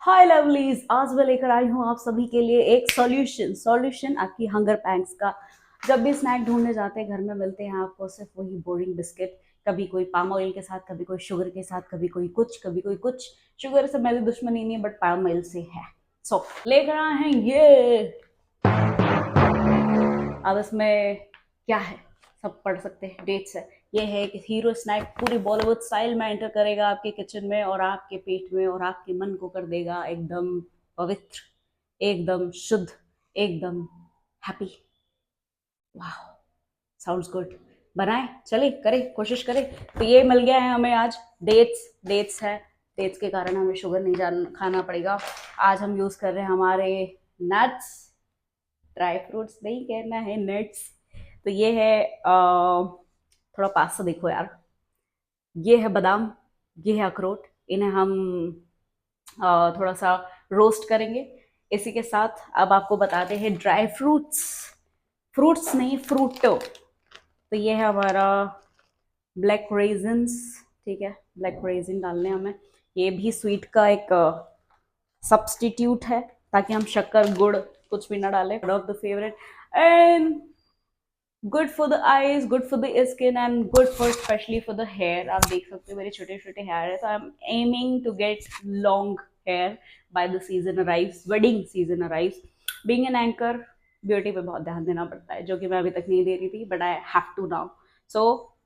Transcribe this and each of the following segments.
हाय lovelies, आज मैं लेकर आई हूँ आप सभी के लिए एक सॉल्यूशन आपकी हंगर पैंक्स का। जब भी स्नैक ढूंढने जाते हैं घर में मिलते हैं आपको सिर्फ वही बोरिंग बिस्किट, कभी कोई पाम ऑयल के साथ, कभी कोई शुगर के साथ, कभी कोई कुछ, कभी कोई कुछ। शुगर से मेरी दुश्मनी नहीं है बट पाम ऑयल से है। सो लेकर आए हैं ये। अब इसमें क्या है सब पढ़ सकते हैं, डेट्स है। ये है कि हीरो स्नैक पूरी बॉलीवुड स्टाइल में एंटर करेगा आपके किचन में और आपके पेट में और आपके मन को कर देगा एकदम पवित्र, एकदम शुद्ध, एकदम हैप्पी। वाह, साउंड्स गुड। बनाए, चले करें, कोशिश करें। तो ये मिल गया है हमें आज। डेट्स है। डेट्स के कारण हमें शुगर नहीं जान खाना पड़ेगा। आज हम यूज कर रहे हैं हमारे नट्स, ड्राई फ्रूट्स नहीं कहना है, नट्स। तो ये है थोड़ा पास से देखो यार। ये है बादाम, ये है अखरोट। इन्हें हम थोड़ा सा रोस्ट करेंगे। इसी के साथ अब आपको बताते हैं ड्राई फ्रूट्स, फ्रूट्स नहीं फ्रूटो। तो ये है हमारा ब्लैक रेजिन्स। ठीक है, ब्लैक रेजिन डालने हमें। ये भी स्वीट का एक सब्सटीट्यूट है, ताकि हम शक्कर गुड़ कुछ भी ना डालें। One of the favourite and good for the eyes, good for the skin and good for specially for the hair. आप देख सकते हो मेरे छोटे छोटे हेयर है, तो I am aiming to get long hair by the season arrives, wedding season arrives. Being an anchor, beauty पे बहुत ध्यान देना पड़ता है, जो कि मैं अभी तक नहीं दे रही थी but I have to now. So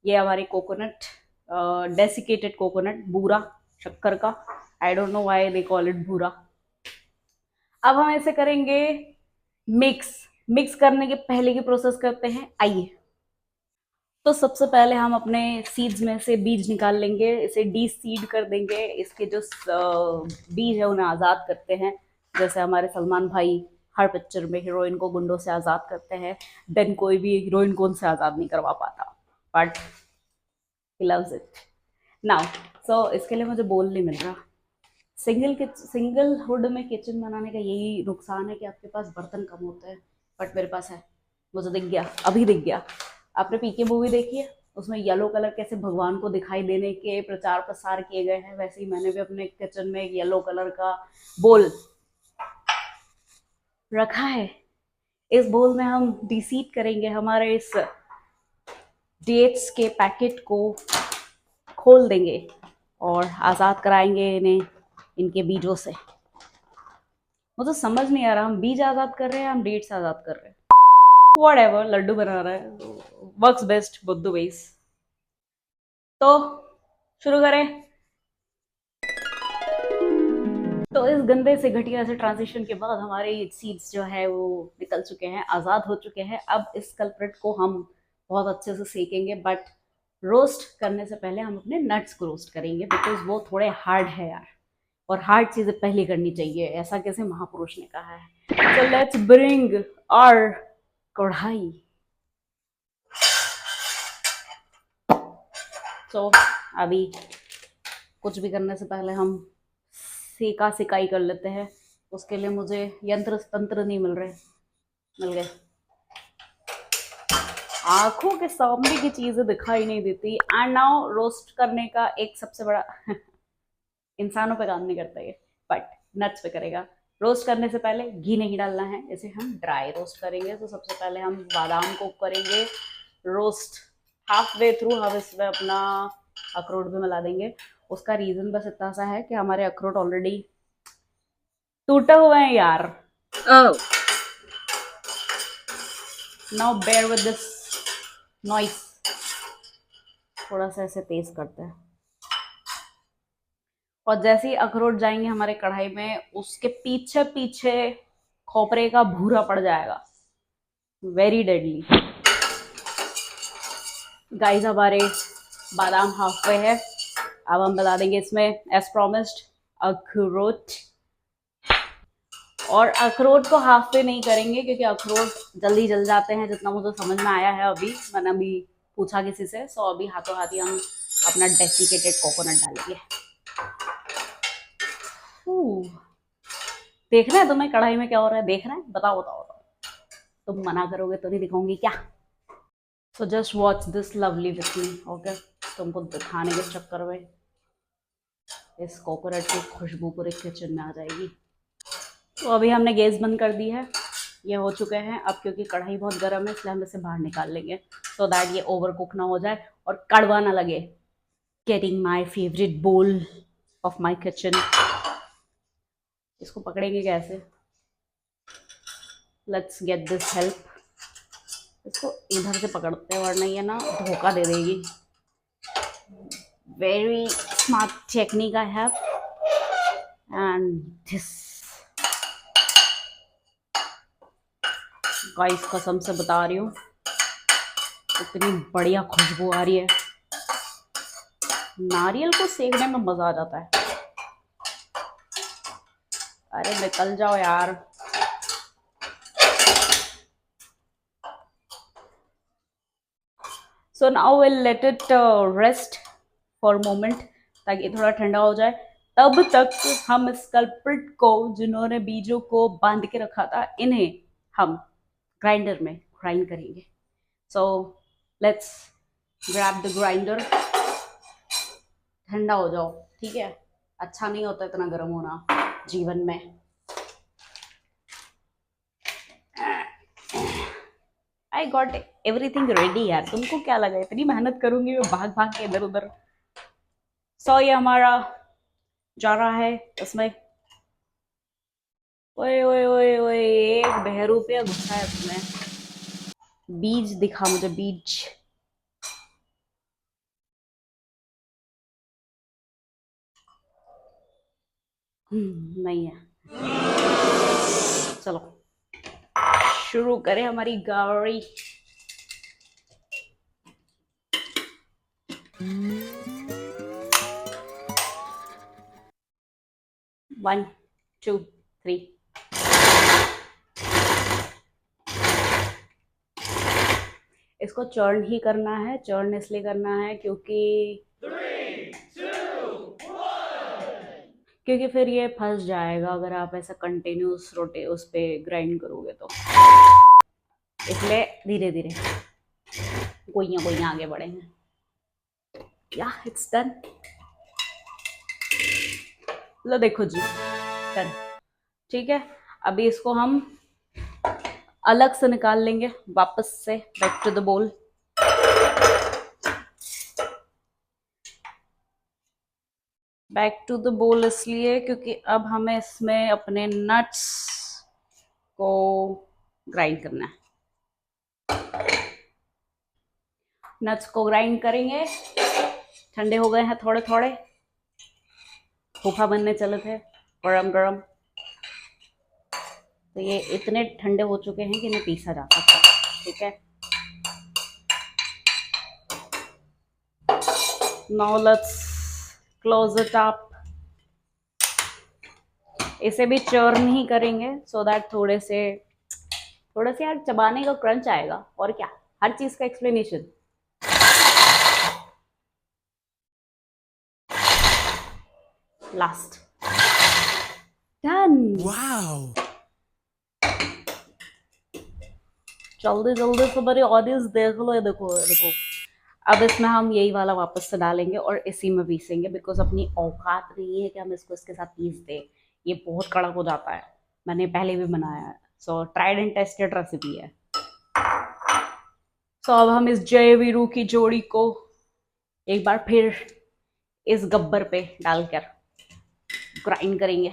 ये हमारी कोकोनट, डेसिकेटेड कोकोनट, बूरा शक्कर का। I don't know why they call it bura. अब हम ऐसे करेंगे मिक्स। मिक्स करने के पहले की प्रोसेस करते हैं, आइए। तो सबसे पहले हम अपने सीड्स में से बीज निकाल लेंगे, इसे डी सीड कर देंगे। इसके जो बीज है उन्हें आज़ाद करते हैं, जैसे हमारे सलमान भाई हर पिक्चर में हीरोइन को गुंडों से आज़ाद करते हैं। देन कोई भी हीरोइन को उनसे आज़ाद नहीं करवा पाता, but he loves it now. So इसके लिए मुझे बोल नहीं मिल रहा। सिंगल हुड में किचन बनाने का यही नुकसान है कि आपके पास बर्तन कम होते हैं, बट मेरे पास है। मुझे दिख गया, अभी दिख गया। आपने पीके मूवी देखी है? उसमें येलो कलर कैसे भगवान को दिखाई देने के प्रचार प्रसार किए गए हैं, वैसे ही मैंने भी अपने किचन में एक येलो कलर का बोल रखा है। इस बोल में हम डिसीड करेंगे हमारे इस डेट्स के पैकेट को, खोल देंगे और आज़ाद कराएंगे इन्हें इनके बीजों से। मुझे समझ नहीं आ रहा, हम बीज आज़ाद कर रहे हैं, हम डेट्स आज़ाद कर रहे हैं। व्हाटएवर, लड्डू बना रहा है, works best both the ways. तो शुरू करें। तो इस गंदे से घटिया से ट्रांजिशन के बाद हमारे सीड्स जो है वो निकल चुके हैं, आज़ाद हो चुके हैं। अब इस कल्प्रिट को हम बहुत अच्छे से सेकेंगे, बट रोस्ट करने से पहले हम अपने नट्स को रोस्ट करेंगे, बिकॉज वो थोड़े हार्ड है यार, और हार्ड चीज़ें पहले करनी चाहिए, ऐसा कैसे महापुरुष ने कहा है। तो लेट्स ब्रिंग आवर कढ़ाई। तो अभी कुछ भी करने से पहले हम सेका सिकाई कर लेते हैं। उसके लिए मुझे यंत्र तंत्र नहीं मिल रहे, मिल गए। आंखों के सामने की चीजें दिखाई नहीं देती। एंड नाउ रोस्ट करने का एक सबसे बड़ा इंसानों पे काम नहीं करता ये, बट नट्स पे करेगा। रोस्ट करने से पहले घी नहीं डालना है, इसे हम ड्राई रोस्ट करेंगे। तो सबसे पहले हम बादाम को करेंगे रोस्ट हाफ वे थ्रू। हम इसमें अपना अखरोट भी मिला देंगे। उसका रीजन बस इतना सा है कि हमारे अखरोट ऑलरेडी टूटे हुए हैं यार। Oh, now bear with this noise. थोड़ा सा ऐसे तेज करते हैं, और जैसे ही अखरोट जाएंगे हमारे कढ़ाई में, उसके पीछे पीछे खोपरे का भूरा पड़ जाएगा, वेरी डेडली। गाइस हमारे बादाम हाफ वे है। अब हम बता देंगे इसमें एज प्रोमिस्ड अखरोट। और अखरोट को हाफ वे नहीं करेंगे क्योंकि अखरोट जल्दी जल जाते हैं, जितना मुझे समझ में आया है। अभी मैंने अभी पूछा किसी से, सो अभी हाथों हाथ ही हम अपना डेसिकेटेड कोकोनट डालेंगे। देखना है तुम्हें कढ़ाई में क्या हो रहा है, देखना है? बताओ बताओ बताओ। तुम मना करोगे तो नहीं दिखाऊंगी क्या? So just watch this lovely with me, okay? तुमको दिखाने के चक्कर में इस कोकोनट की खुशबू पूरे किचन में आ जाएगी। तो अभी हमने गैस बंद कर दी है, ये हो चुके हैं। अब क्योंकि कढ़ाई बहुत गर्म है इसलिए हम इसे बाहर निकाल लेंगे, सो दैट ये ओवर कुक ना हो जाए और कड़वा ना लगे। Getting my favourite bowl of my kitchen. इसको पकड़ेंगे कैसे? Let's get this help. इसको इधर से पकड़ते हैं वरना ये ना धोखा दे देगी। Very smart technique I have and this. Guys कसम से बता रही हूँ, इतनी बढ़िया खुशबू आ रही है। नारियल को सेकने में मजा आ जाता है। अरे निकल जाओ यार। So now will let it rest for moment, ताकि थोड़ा ठंडा हो जाए। तब तक हम इस कल्प्रिट को, जिन्होंने बीजों को बांध के रखा था, इन्हें हम ग्राइंडर में ग्राइंड करेंगे। So let's grab the grinder. ठंडा हो जाओ, ठीक है? अच्छा नहीं होता इतना गर्म होना जीवन में। आई गॉट एवरीथिंग रेडी यार। तुमको क्या लगा इतनी मेहनत करूंगी मैं भाग भाग के इधर उधर? सो ये हमारा जा रहा है इसमें। ओए ओए ओए ओए, एक बहरूपिया घुसा है इसमें। बीज दिखा मुझे, बीज। नहीं है। चलो शुरू करें हमारी गाड़ी। 1 2 3। इसको चर्न ही करना है। चर्न इसलिए करना है क्योंकि फिर ये फंस जाएगा अगर आप ऐसा कंटिन्यूस रोटे उस पे ग्राइंड करोगे तो। इसलिए धीरे धीरे गोइयां गोइयां आगे बढ़ेंगे। या इट्स डन। लो देखो जी, डन। ठीक है, अभी इसको हम अलग से निकाल लेंगे वापस से बैक टू द बोल। बैक टू द बोल इसलिए क्योंकि अब हमें इसमें अपने नट्स को ग्राइंड करना है। नट्स को ग्राइंड करेंगे। ठंडे हो गए हैं थोड़े थोड़े, फूफा बनने चले थे गरम गरम। तो ये इतने ठंडे हो चुके हैं कि इन्हें पीसा जा सकता है। ठीक है, now let's close it up. इसे भी चर्न ही करेंगे सो दैट थोड़े से यार चबाने का क्रंच आएगा। और क्या, हर चीज का एक्सप्लेनेशन। Last done. वाओ, जल्दी जल्दी से मेरी ऑडियंस देख लो। ये देखो ये देखो। अब इसमें हम यही वाला वापस से डालेंगे और इसी में पीसेंगे, बिकॉज अपनी औकात नहीं है कि हम इसको इसके साथ पीस दें। ये बहुत कड़क हो जाता है। मैंने पहले भी बनाया है, सो ट्राइड एंड टेस्टेड रेसिपी है। सो अब हम इस जय वीरू की जोड़ी को एक बार फिर इस गब्बर पे डालकर ग्राइंड करेंगे।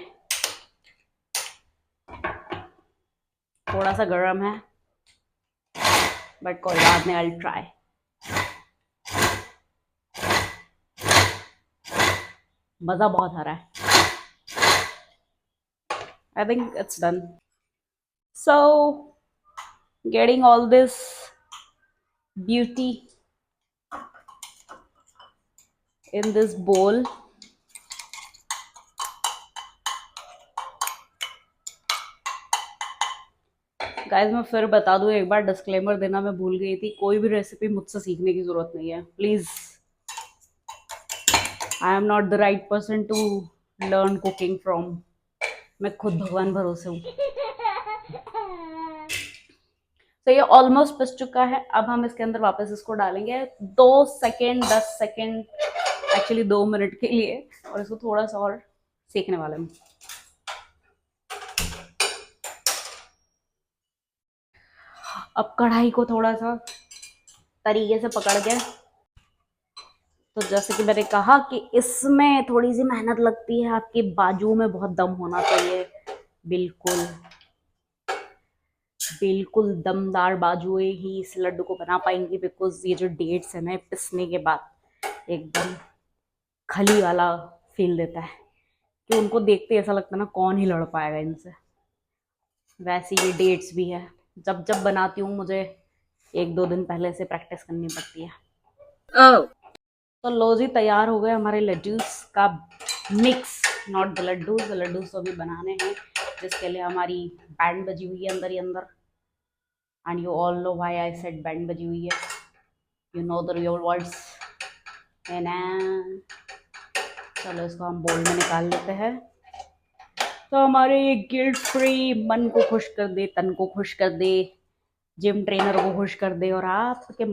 थोड़ा सा गर्म है बट कोई बात नहीं, आई ट्राई। मजा बहुत आ रहा है। I think it's done. So, getting all this beauty in this bowl. Guys मैं फिर बता दूं, एक बार डिस्क्लेमर देना मैं भूल गई थी। कोई भी रेसिपी मुझसे सीखने की जरूरत नहीं है, please. I am not the right person to learn cooking from. मैं खुद भगवान भरोसे हूँ। तो ये ऑलमोस्ट बच चुका है। अब हम इसके अंदर वापस इसको डालेंगे 2 सेकेंड 10 सेकेंड, एक्चुअली 2 मिनट के लिए। और इसको थोड़ा सा और सेकने वाला हूँ। अब कढ़ाई को थोड़ा सा तरीके से पकड़ के, तो जैसे कि मैंने कहा कि इसमें थोड़ी सी मेहनत लगती है, आपके बाजू में बहुत दम होना चाहिए। बिल्कुल बिल्कुल दमदार बाजुएं ही इस लड्डू को बना पाएंगी, बिकॉज ये जो डेट्स है ना, पिसने के बाद एकदम खली वाला फील देता है कि उनको देखते ऐसा लगता है ना कौन ही लड़ पाएगा इनसे। वैसे ये डेट्स भी है, जब जब बनाती हूँ मुझे 1-2 दिन पहले से प्रैक्टिस करनी पड़ती है। oh. तो लो जी, तैयार हो गए हमारे लड्डूस का मिक्स। नॉट द लड्डूस तो अभी बनाने हैं, जिसके लिए हमारी बैंड बजी हुई है अंदर ही अंदर। And you all know why I said band बजी हुई है, you know the real words है ना। चलो इसको हम बोल में निकाल लेते हैं। तो हमारे ये गिल्ट फ्री, मन को खुश कर दे, तन को खुश कर दे, जिम ट्रेनर को खुश कर दे, और आपके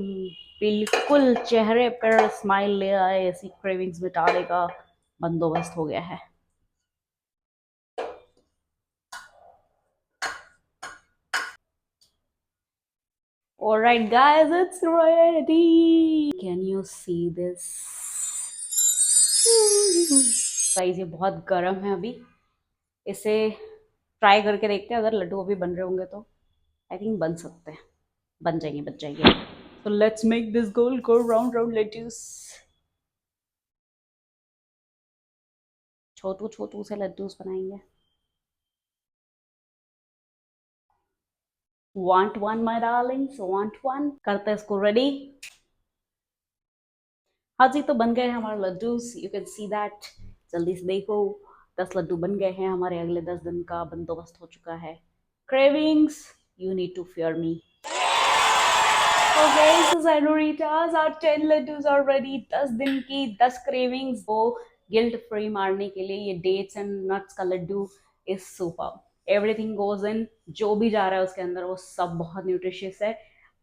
बिल्कुल चेहरे पर स्माइल ले आए, ऐसी क्रेविंग्स मिटाने का बंदोबस्त हो गया है। Alright guys, it's ready. Can you see this? Guys ये बहुत गर्म है अभी, इसे ट्राई करके देखते हैं। अगर लड्डू अभी बन रहे होंगे तो आई थिंक बन सकते हैं, बन जाएंगे। So let's make this goal go round lettuce. छोटू छोटू से लड्डूस बनाएंगे। Want one my darlings, want one? करते हैं इसको रेडी। हाँ जी, तो बन गए हैं हमारे laddus, you can see that. जल्दी से देखो, 10 लड्डू बन गए हैं, हमारे अगले 10 दिन का बंदोबस्त हो चुका है। Cravings, you need to fear me. Okay so senoritas, our 10 laddoos are ready. 10 दिन की 10 क्रेविंग्स को गिल्ट फ्री मारने के लिए ये डेट्स एंड नट्स का laddoo is super. Everything goes in, जो भी जा रहा है उसके अंदर वो सब बहुत न्यूट्रिशियस है।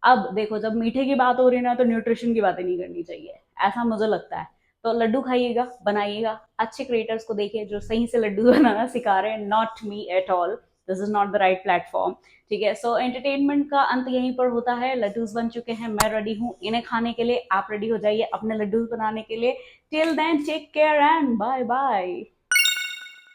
अब देखो, जब मीठे की बात हो रही है ना, तो न्यूट्रिशन की बातें नहीं करनी चाहिए, ऐसा मुझे लगता है। तो लड्डू खाइएगा, बनाइएगा, अच्छे क्रिएटर्स को देखिए जो सही से लड्डू बनाना सिखा रहे हैं, not me at all, this is not the right platform. ठीक है, सो एंटरटेनमेंट का अंत यहीं पर होता है। लड्डूस बन चुके हैं, मैं रेडी हूँ इन्हें खाने के लिए, आप रेडी हो जाइए अपने लड्डूस बनाने के लिए। Till then take care and bye bye.